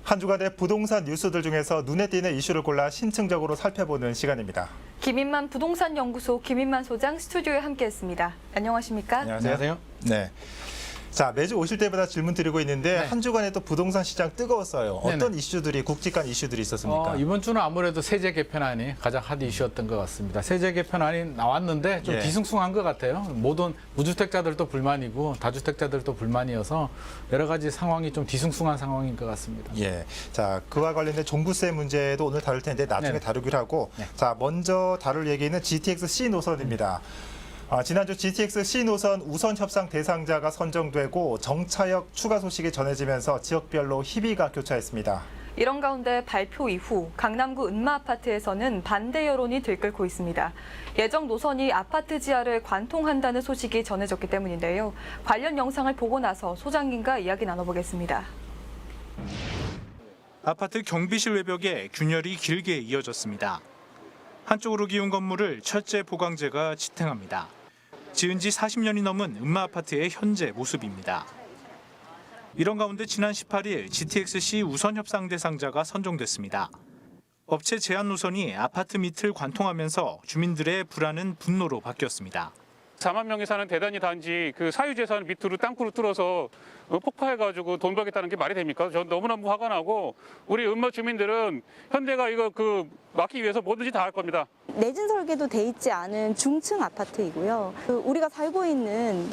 한 주간의 부동산 뉴스들 중에서 눈에 띄는 이슈를 골라 심층적으로 살펴보는 시간입니다. 김인만 부동산 연구소 김인만 소장 스튜디오에 함께했습니다. 안녕하십니까? 안녕하세요. 네. 자, 매주 오실 때마다 질문 드리고 있는데 네. 한 주간에 또 부동산 시장 뜨거웠어요. 어떤 네네. 이슈들이 굵직한 이슈들이 있었습니까? 이번 주는 아무래도 세제 개편안이 가장 핫 이슈였던 것 같습니다. 세제 개편안이 나왔는데 좀 예. 뒤숭숭한 것 같아요. 모든 무주택자들도 불만이고 다주택자들도 불만이어서 여러 가지 상황이 좀 뒤숭숭한 상황인 것 같습니다. 예. 자, 그와 관련된 종부세 문제도 오늘 다룰 텐데 나중에 네네. 다루기로 하고. 네. 자, 먼저 다룰 얘기는 GTX C 노선입니다. 지난주 GTX C 노선 우선 협상 대상자가 선정되고 정차역 추가 소식이 전해지면서 지역별로 희비가 교차했습니다. 이런 가운데 발표 이후 강남구 은마아파트에서는 반대 여론이 들끓고 있습니다. 예정 노선이 아파트 지하를 관통한다는 소식이 전해졌기 때문인데요. 관련 영상을 보고 나서 소장님과 이야기 나눠보겠습니다. 아파트 경비실 외벽에 균열이 길게 이어졌습니다. 한쪽으로 기운 건물을 철제 보강재가 지탱합니다. 지은 지 40년이 넘은 은마아파트의 현재 모습입니다. 이런 가운데 지난 18일 GTX-C 우선 협상 대상자가 선정됐습니다. 업체 제한 노선이 아파트 밑을 관통하면서 주민들의 불안은 분노로 바뀌었습니다. 4만 명이 사는 대단지 단지 그 사유재산 밑으로 땅굴을 뚫어서 폭파해가지고 돈 벌겠다는 게 말이 됩니까? 전 너무너무 화가 나고 우리 은마 주민들은 현대가 이거 막기 위해서 뭐든지 다 할 겁니다. 내진 설계도 돼 있지 않은 중층 아파트이고요. 우리가 살고 있는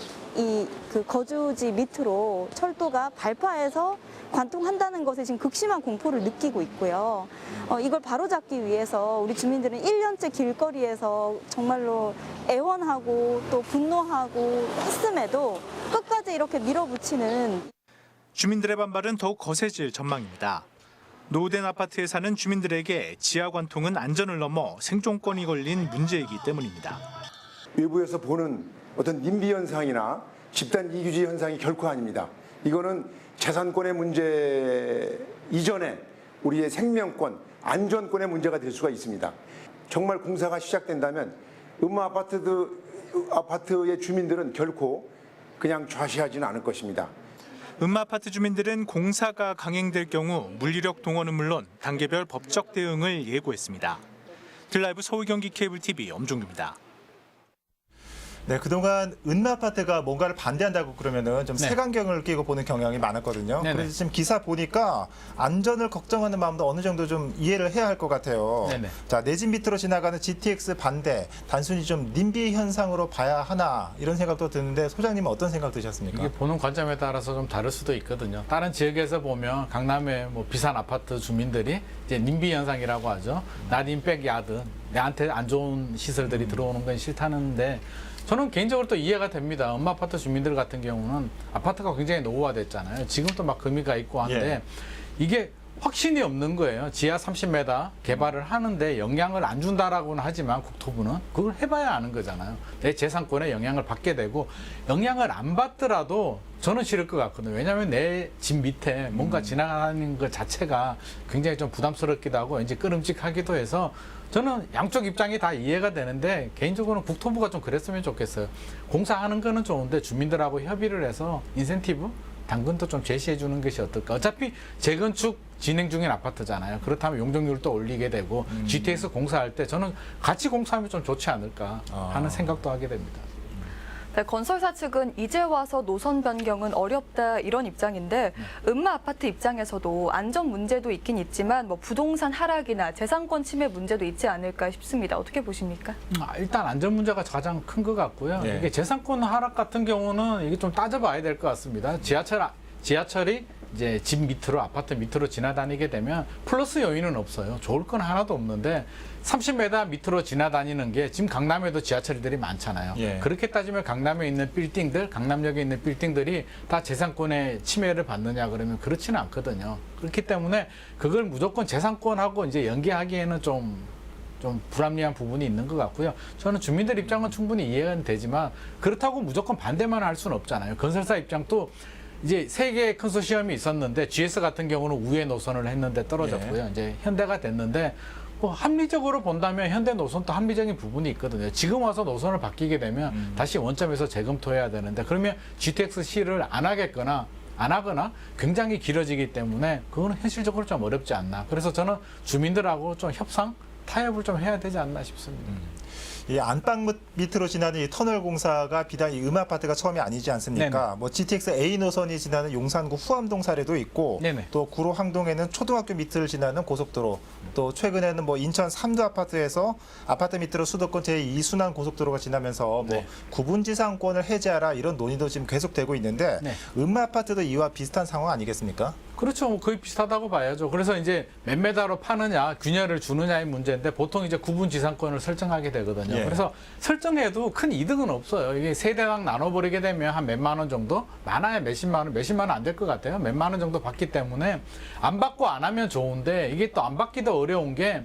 그 거주지 밑으로 철도가 발파해서 관통한다는 것에 지금 극심한 공포를 느끼고 있고요. 이걸 바로잡기 위해서 우리 주민들은 1년째 길거리에서 정말로 애원하고 또 분노하고 했음에도 끝까지 이렇게 밀어붙이는 주민들의 반발은 더욱 거세질 전망입니다. 노후된 아파트에 사는 주민들에게 지하 관통은 안전을 넘어 생존권이 걸린 문제이기 때문입니다. 외부에서 보는 어떤 님비 현상이나 집단 이규제 현상이 결코 아닙니다. 이거는 재산권의 문제 이전에 우리의 생명권, 안전권의 문제가 될 수가 있습니다. 정말 공사가 시작된다면 은마 아파트의 주민들은 결코 그냥 좌시하지는 않을 것입니다. 은마아파트 주민들은 공사가 강행될 경우 물리력 동원은 물론 단계별 법적 대응을 예고했습니다. 드라이브 서울 경기 케이블 TV 엄종규입니다. 네, 그동안 은마아파트가 뭔가를 반대한다고 그러면은 좀 네. 색안경을 끼고 보는 경향이 많았거든요. 네네. 그래서 지금 기사 보니까 안전을 걱정하는 마음도 어느 정도 좀 이해를 해야 할 것 같아요. 네네. 자, 내 집 밑으로 지나가는 GTX 반대, 단순히 좀 님비 현상으로 봐야 하나 이런 생각도 드는데 소장님은 어떤 생각 드셨습니까? 이게 보는 관점에 따라서 좀 다를 수도 있거든요. 다른 지역에서 보면 강남의 비싼 아파트 주민들이 이제 님비 현상이라고 하죠. 나인백 야드, 내한테 안 좋은 시설들이 들어오는 건 싫다는데 저는 개인적으로 또 이해가 됩니다. 엄마 아파트 주민들 같은 경우는 아파트가 굉장히 노후화됐잖아요. 지금도 막 금이가 있고 한데 예. 이게 확신이 없는 거예요. 지하 30m 개발을 하는데 영향을 안 준다라고는 하지만 국토부는 그걸 해봐야 아는 거잖아요. 내 재산권에 영향을 받게 되고 영향을 안 받더라도 저는 싫을 것 같거든요. 왜냐하면 내 집 밑에 뭔가 지나가는 것 자체가 굉장히 좀 부담스럽기도 하고 이제 끄름직하기도 해서 저는 양쪽 입장이 다 이해가 되는데 개인적으로는 국토부가 좀 그랬으면 좋겠어요. 공사하는 거는 좋은데 주민들하고 협의를 해서 인센티브, 당근도 좀 제시해 주는 것이 어떨까. 어차피 재건축 진행 중인 아파트잖아요. 그렇다면 용적률도 올리게 되고 GTX 공사할 때 저는 같이 공사하면 좀 좋지 않을까 하는 생각도 하게 됩니다. 네, 건설사 측은 이제 와서 노선 변경은 어렵다 이런 입장인데 은마 아파트 입장에서도 안전 문제도 있긴 있지만 부동산 하락이나 재산권 침해 문제도 있지 않을까 싶습니다. 어떻게 보십니까? 일단 안전 문제가 가장 큰 것 같고요. 네. 이게 재산권 하락 같은 경우는 이게 좀 따져봐야 될 것 같습니다. 지하철이 이제 집 밑으로 아파트 밑으로 지나다니게 되면 플러스 요인은 없어요. 좋을 건 하나도 없는데 30m 밑으로 지나다니는 게 지금 강남에도 지하철들이 많잖아요. 예. 그렇게 따지면 강남에 있는 빌딩들, 강남역에 있는 빌딩들이 다 재산권의 침해를 받느냐 그러면 그렇지는 않거든요. 그렇기 때문에 그걸 무조건 재산권하고 이제 연계하기에는 좀 불합리한 부분이 있는 것 같고요. 저는 주민들 입장은 충분히 이해는 되지만 그렇다고 무조건 반대만 할 수는 없잖아요. 건설사 입장도 이제 세 개의 컨소시엄이 있었는데 GS 같은 경우는 우회 노선을 했는데 떨어졌고요. 예. 이제 현대가 됐는데 합리적으로 본다면 현대 노선도 합리적인 부분이 있거든요. 지금 와서 노선을 바뀌게 되면 다시 원점에서 재검토해야 되는데 그러면 GTX-C를 안 하겠거나 안 하거나 굉장히 길어지기 때문에 그거는 현실적으로 좀 어렵지 않나. 그래서 저는 주민들하고 좀 협상, 타협을 좀 해야 되지 않나 싶습니다. 이 안방 밑으로 지나는 이 터널 공사가 비단 이 음아파트가 처음이 아니지 않습니까? 네네. 뭐 GTX A 노선이 지나는 용산구 후암동 사례도 있고, 네네. 또 구로 항동에는 초등학교 밑을 지나는 고속도로, 또 최근에는 뭐 인천 삼두 아파트에서 아파트 밑으로 수도권 제2순환 고속도로가 지나면서 뭐 네. 구분지상권을 해제하라 이런 논의도 지금 계속되고 있는데, 네. 음아파트도 이와 비슷한 상황 아니겠습니까? 그렇죠. 뭐 거의 비슷하다고 봐야죠. 그래서 이제 몇 메다로 파느냐, 균열을 주느냐의 문제인데 보통 이제 구분 지상권을 설정하게 되거든요. 예. 그래서 설정해도 큰 이득은 없어요. 이게 세대당 나눠버리게 되면 한 몇만 원 정도, 많아야 몇십만 원 안 될 것 같아요. 몇만 원 정도 받기 때문에 안 받고 안 하면 좋은데 이게 또 안 받기도 어려운 게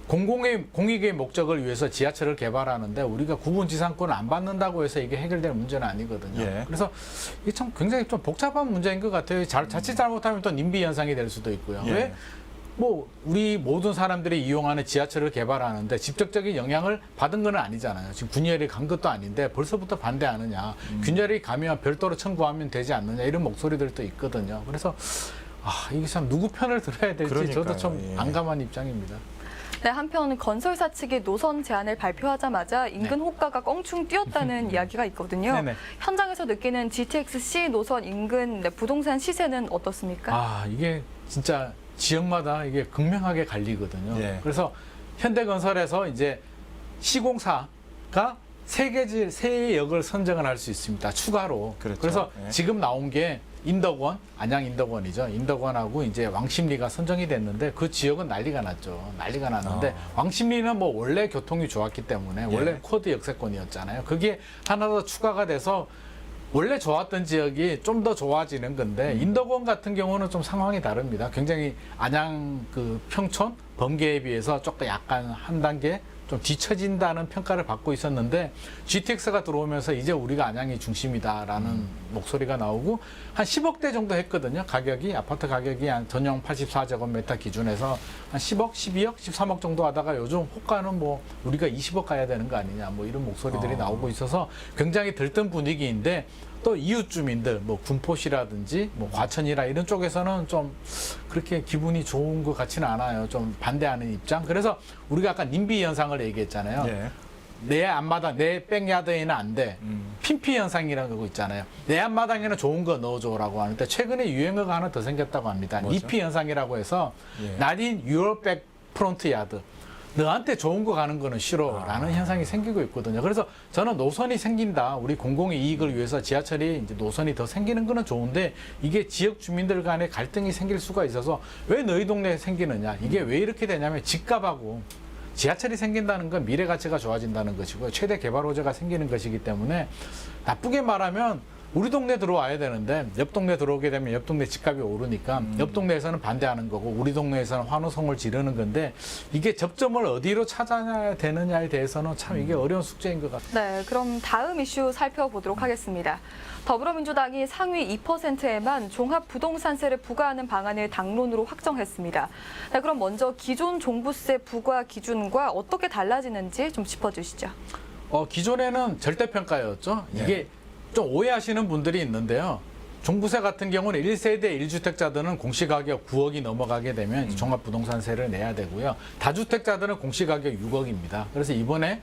공익의 목적을 위해서 지하철을 개발하는데 우리가 구분지상권을 안 받는다고 해서 이게 해결될 문제는 아니거든요. 예. 그래서 이게 참 굉장히 좀 복잡한 문제인 것 같아요. 자칫 잘못하면 또 nimby 현상이 될 수도 있고요. 예. 왜? 뭐 우리 모든 사람들이 이용하는 지하철을 개발하는데 직접적인 영향을 받은 건 아니잖아요. 지금 균열이 간 것도 아닌데 벌써부터 반대하느냐. 균열이 가면 별도로 청구하면 되지 않느냐 이런 목소리들도 있거든요. 그래서 이게 참 누구 편을 들어야 될지 저도 그러니까요. 좀 예. 난감한 입장입니다. 네, 한편 건설사 측이 노선 제한을 발표하자마자 인근 호가가 껑충 뛰었다는 이야기가 있거든요. 네네. 현장에서 느끼는 GTX-C 노선 인근 부동산 시세는 어떻습니까? 이게 진짜 지역마다 이게 극명하게 갈리거든요. 예. 그래서 현대건설에서 이제 시공사가 세 역을 선정을 할 수 있습니다. 추가로. 그렇죠. 그래서 예. 지금 나온 게 인덕원, 안양 인덕원이죠. 인덕원하고 이제 왕십리가 선정이 됐는데 그 지역은 난리가 났죠. 난리가 났는데 왕십리는 뭐 원래 교통이 좋았기 때문에 원래 예. 쿼드 역세권이었잖아요. 그게 하나 더 추가가 돼서 원래 좋았던 지역이 좀 더 좋아지는 건데 인덕원 같은 경우는 좀 상황이 다릅니다. 굉장히 안양 그 평촌 범계에 비해서 조금 약간 한 단계 좀 뒤처진다는 평가를 받고 있었는데 GTX가 들어오면서 이제 우리가 안양이 중심이다라는 목소리가 나오고 한 10억대 정도 했거든요. 가격이 아파트 가격이 한 전용 84제곱미터 기준에서 한 10억, 12억, 13억 정도 하다가 요즘 호가는 뭐 우리가 20억 가야 되는 거 아니냐 뭐 이런 목소리들이 나오고 있어서 굉장히 들뜬 분위기인데 또 이웃 주민들 뭐 군포시라든지 뭐 과천이라 이런 쪽에서는 좀 그렇게 기분이 좋은 것 같지는 않아요. 좀 반대하는 입장. 그래서 우리가 아까 nimby 현상을 얘기했잖아요. 예. 내 앞마당, 내 백야드에는 안 돼. 핀피 현상이라는 거 있잖아요. 내 앞마당에는 좋은 거 넣어줘라고 하는데 최근에 유행어가 하나 더 생겼다고 합니다. 뭐죠? 니피 현상이라고 해서 예. Not in your back front yard. 너한테 좋은 거 가는 거는 싫어라는 현상이 생기고 있거든요. 그래서 저는 노선이 생긴다. 우리 공공의 이익을 위해서 지하철이 이제 노선이 더 생기는 거는 좋은데 이게 지역 주민들 간에 갈등이 생길 수가 있어서 왜 너희 동네에 생기느냐. 이게 왜 이렇게 되냐면 집값하고 지하철이 생긴다는 건 미래 가치가 좋아진다는 것이고요. 최대 개발 호재가 생기는 것이기 때문에 나쁘게 말하면 우리 동네 들어와야 되는데 옆 동네 들어오게 되면 옆 동네 집값이 오르니까 옆 동네에서는 반대하는 거고 우리 동네에서는 환호성을 지르는 건데 이게 접점을 어디로 찾아야 되느냐에 대해서는 참 이게 어려운 숙제인 것 같아요. 네, 그럼 다음 이슈 살펴보도록 하겠습니다. 더불어민주당이 상위 2%에만 종합부동산세를 부과하는 방안을 당론으로 확정했습니다. 네, 그럼 먼저 기존 종부세 부과 기준과 어떻게 달라지는지 좀 짚어주시죠. 기존에는 절대평가였죠. 이게 좀 오해하시는 분들이 있는데요. 종부세 같은 경우는 1세대 1주택자들은 공시가격 9억이 넘어가게 되면 종합부동산세를 내야 되고요. 다주택자들은 공시가격 6억입니다. 그래서 이번에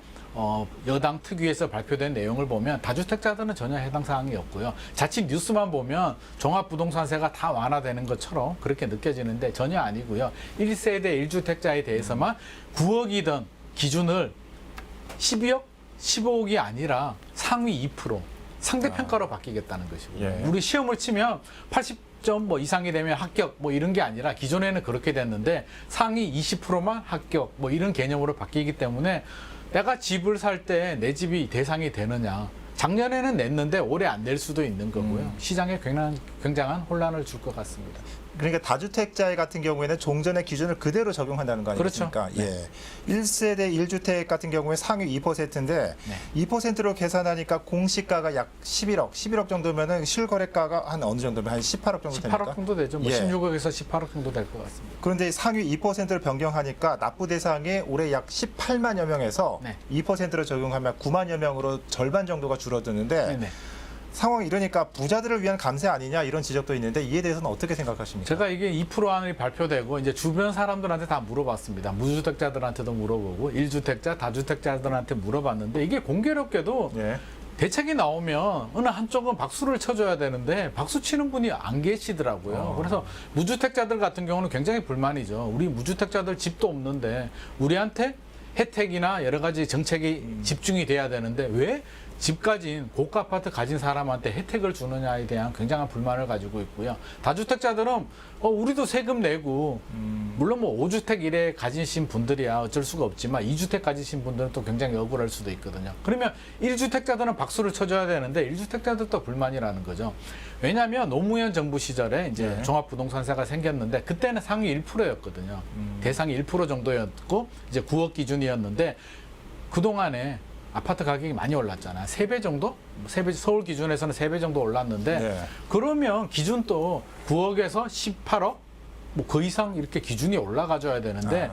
여당 특위에서 발표된 내용을 보면 다주택자들은 전혀 해당 사항이 없고요. 자칫 뉴스만 보면 종합부동산세가 다 완화되는 것처럼 그렇게 느껴지는데 전혀 아니고요. 1세대 1주택자에 대해서만 9억이던 기준을 12억, 15억이 아니라 상위 2%. 상대평가로 바뀌겠다는 것이고요. 예. 우리 시험을 치면 80점 뭐 이상이 되면 합격 뭐 이런 게 아니라 기존에는 그렇게 됐는데 상위 20%만 합격 뭐 이런 개념으로 바뀌기 때문에 내가 집을 살 때 내 집이 대상이 되느냐. 작년에는 냈는데 올해 안 낼 수도 있는 거고요. 시장에 굉장한 혼란을 줄 것 같습니다. 그러니까 다주택자 같은 경우에는 종전의 기준을 그대로 적용한다는 거 아니겠습니까? 그렇죠. 예. 1세대 1주택 같은 경우에 상위 2%인데 2%로 계산하니까 공시가가 약 11억 정도면은 실거래가가 한 어느 정도면 한 18억 정도 됩니까? 18억 정도 되죠. 뭐 예. 16억에서 18억 정도 될 것 같습니다. 그런데 상위 2%를 변경하니까 납부 대상이 올해 약 18만여 명에서 네. 2%로 적용하면 9만여 명으로 절반 정도가 줄어드는데 네네. 상황이 이러니까 부자들을 위한 감세 아니냐 이런 지적도 있는데 이에 대해서는 어떻게 생각하십니까? 제가 이게 2% 안이 발표되고 이제 주변 사람들한테 다 물어봤습니다. 무주택자들한테도 물어보고 1주택자, 다주택자들한테 물어봤는데 이게 공교롭게도 예. 대책이 나오면 어느 한쪽은 박수를 쳐줘야 되는데 박수 치는 분이 안 계시더라고요. 그래서 무주택자들 같은 경우는 굉장히 불만이죠. 우리 무주택자들 집도 없는데 우리한테 혜택이나 여러 가지 정책이 집중이 돼야 되는데 왜 집 가진 고가 아파트 가진 사람한테 혜택을 주느냐에 대한 굉장한 불만을 가지고 있고요. 다주택자들은 우리도 세금 내고 물론 뭐 5주택 이래 가지신 분들이야 어쩔 수가 없지만 2주택 가지신 분들은 또 굉장히 억울할 수도 있거든요. 그러면 1주택자들은 박수를 쳐줘야 되는데 1주택자들도 불만이라는 거죠. 왜냐하면 노무현 정부 시절에 이제 네. 종합부동산세가 생겼는데 그때는 상위 1%였거든요. 대상이 1% 정도였고 이제 9억 기준이었는데 그동안에 아파트 가격이 많이 올랐잖아요. 3배 정도? 3배, 서울 기준에서는 3배 정도 올랐는데 네. 그러면 기준 또 9억에서 18억? 뭐 그 이상 이렇게 기준이 올라가줘야 되는데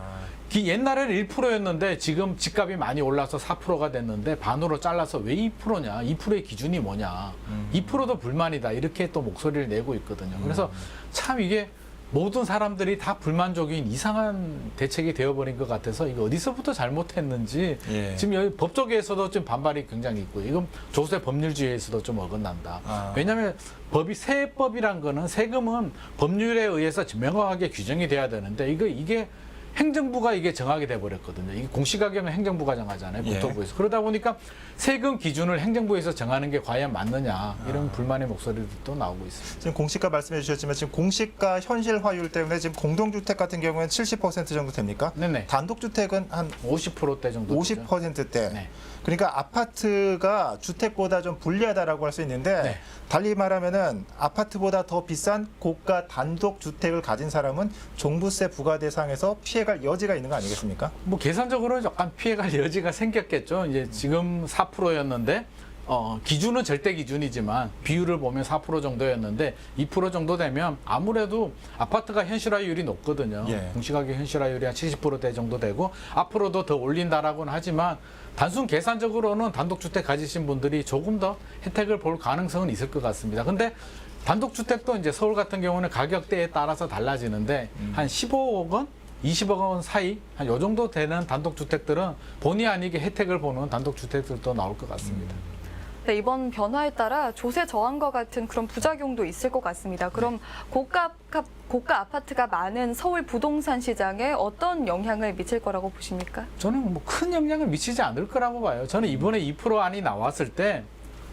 옛날에는 1%였는데 지금 집값이 많이 올라서 4%가 됐는데 반으로 잘라서 왜 2%냐? 2%의 기준이 뭐냐? 2%도 불만이다. 이렇게 또 목소리를 내고 있거든요. 그래서 참 이게 모든 사람들이 다 불만족인 이상한 대책이 되어버린 것 같아서 이거 어디서부터 잘못했는지 예. 지금 여기 법조계에서도 좀 반발이 굉장히 있고 이건 조세 법률주의에서도 좀 어긋난다. 왜냐하면 세법이란 거는 세금은 법률에 의해서 명확하게 규정이 돼야 되는데 이게 행정부가 이게 정하게 돼버렸거든요. 이게 공시가격은 행정부가 정하잖아요. 예. 국토부에서. 그러다 보니까 세금 기준을 행정부에서 정하는 게 과연 맞느냐 이런 불만의 목소리도 나오고 있습니다. 지금 공시가 말씀해 주셨지만 지금 공시가 현실화율 때문에 지금 공동주택 같은 경우에는 70% 정도 됩니까? 네네. 단독주택은 한 50%대 정도. 50%대. 네. 그러니까 아파트가 주택보다 좀 불리하다라고 할 수 있는데 네. 달리 말하면은 아파트보다 더 비싼 고가 단독 주택을 가진 사람은 종부세 부과 대상에서 피해갈 여지가 있는 거 아니겠습니까? 뭐 계산적으로 약간 피해갈 여지가 생겼겠죠. 이제 지금 4%였는데 기준은 절대 기준이지만 비율을 보면 4% 정도였는데 2% 정도 되면 아무래도 아파트가 현실화율이 높거든요. 예. 공시가격 현실화율이 한 70%대 정도 되고 앞으로도 더 올린다라고는 하지만 단순 계산적으로는 단독주택 가지신 분들이 조금 더 혜택을 볼 가능성은 있을 것 같습니다. 근데 단독주택도 이제 서울 같은 경우는 가격대에 따라서 달라지는데 한 15억 원? 20억 원 사이 한 요 정도 되는 단독주택들은 본의 아니게 혜택을 보는 단독주택들도 나올 것 같습니다. 네, 이번 변화에 따라 조세 저항과 같은 그런 부작용도 있을 것 같습니다. 그럼 고가 아파트가 많은 서울 부동산 시장에 어떤 영향을 미칠 거라고 보십니까? 저는 뭐 큰 영향을 미치지 않을 거라고 봐요. 저는 이번에 2% 안이 나왔을 때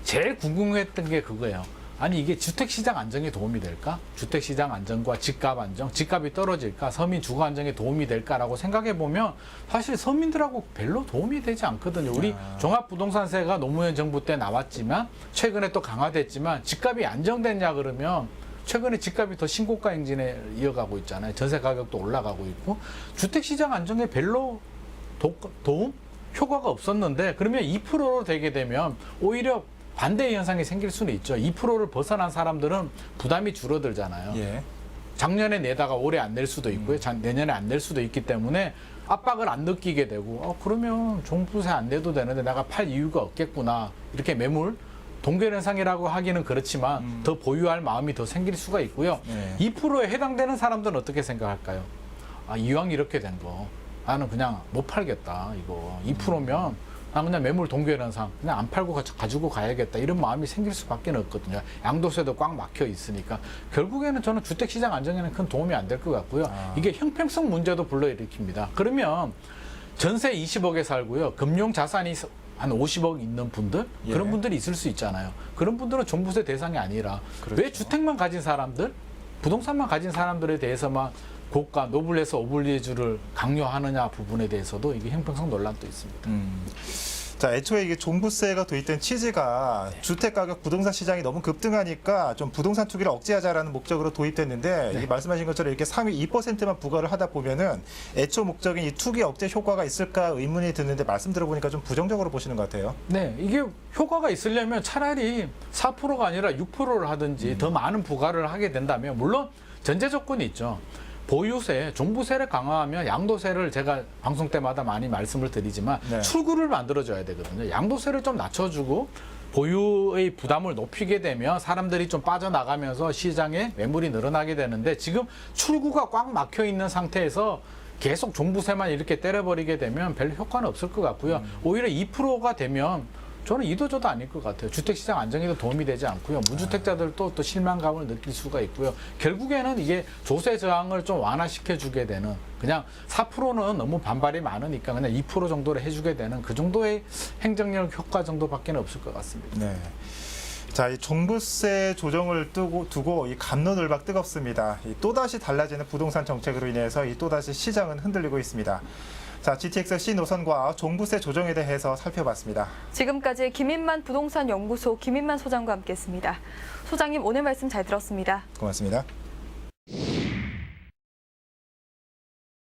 제일 궁금했던 게 그거예요. 아니 이게 주택시장 안정에 도움이 될까? 주택시장 안정과 집값 안정, 집값이 떨어질까? 서민 주거 안정에 도움이 될까라고 생각해 보면 사실 서민들하고 별로 도움이 되지 않거든요. 우리 종합부동산세가 노무현 정부 때 나왔지만 최근에 또 강화됐지만 집값이 안정됐냐 그러면 최근에 집값이 더 신고가 행진에 이어가고 있잖아요. 전세 가격도 올라가고 있고 주택시장 안정에 별로 도움? 효과가 없었는데 그러면 2%로 되게 되면 오히려 반대의 현상이 생길 수는 있죠. 2%를 벗어난 사람들은 부담이 줄어들잖아요. 예. 작년에 내다가 올해 안 낼 수도 있고요. 내년에 안 낼 수도 있기 때문에 압박을 안 느끼게 되고 그러면 종부세 안 내도 되는데 내가 팔 이유가 없겠구나. 이렇게 매물 동결 현상이라고 하기는 그렇지만 더 보유할 마음이 더 생길 수가 있고요. 네. 2%에 해당되는 사람들은 어떻게 생각할까요? 이왕 이렇게 된 거 나는 그냥 못 팔겠다. 이거 2%면 난 그냥 매물 동결 현상 그냥 안 팔고 가지고 가야겠다 이런 마음이 생길 수밖에 없거든요. 양도세도 꽉 막혀 있으니까 결국에는 저는 주택시장 안정에는 큰 도움이 안 될 것 같고요. 이게 형평성 문제도 불러일으킵니다. 그러면 전세 20억에 살고요. 금융 자산이 한 50억 있는 분들 예. 그런 분들이 있을 수 있잖아요. 그런 분들은 종부세 대상이 아니라 그렇죠. 왜 주택만 가진 사람들 부동산만 가진 사람들에 대해서만 고가 노블레스 오블리주를 강요하느냐 부분에 대해서도 이게 형평성 논란도 있습니다. 자, 애초에 이게 종부세가 도입된 취지가 주택가격 부동산 시장이 너무 급등하니까 좀 부동산 투기를 억제하자라는 목적으로 도입됐는데 이게 말씀하신 것처럼 이렇게 상위 2%만 부과를 하다 보면은 애초 목적인 이 투기 억제 효과가 있을까 의문이 드는데 말씀 들어보니까 좀 부정적으로 보시는 것 같아요. 네, 이게 효과가 있으려면 차라리 4%가 아니라 6%를 하든지 더 많은 부과를 하게 된다면 물론 전제 조건이 있죠. 보유세, 종부세를 강화하면 양도세를 제가 방송 때마다 많이 말씀을 드리지만 네. 출구를 만들어줘야 되거든요. 양도세를 좀 낮춰주고 보유의 부담을 높이게 되면 사람들이 좀 빠져나가면서 시장에 매물이 늘어나게 되는데 지금 출구가 꽉 막혀 있는 상태에서 계속 종부세만 이렇게 때려버리게 되면 별 효과는 없을 것 같고요. 오히려 2%가 되면 저는 이도저도 아닐 것 같아요. 주택시장 안정에도 도움이 되지 않고요. 무주택자들도 또 실망감을 느낄 수가 있고요. 결국에는 이게 조세 저항을 좀 완화시켜주게 되는, 그냥 4%는 너무 반발이 많으니까 그냥 2% 정도를 해주게 되는 그 정도의 행정력 효과 정도밖에 없을 것 같습니다. 네. 자, 이 종부세 조정을 두고 이 갑론을박 뜨겁습니다. 또다시 달라지는 부동산 정책으로 인해서 또다시 시장은 흔들리고 있습니다. 자, GTX C 노선과 종부세 조정에 대해서 살펴봤습니다. 지금까지 김인만 부동산 연구소 김인만 소장과 함께했습니다. 소장님 오늘 말씀 잘 들었습니다. 고맙습니다.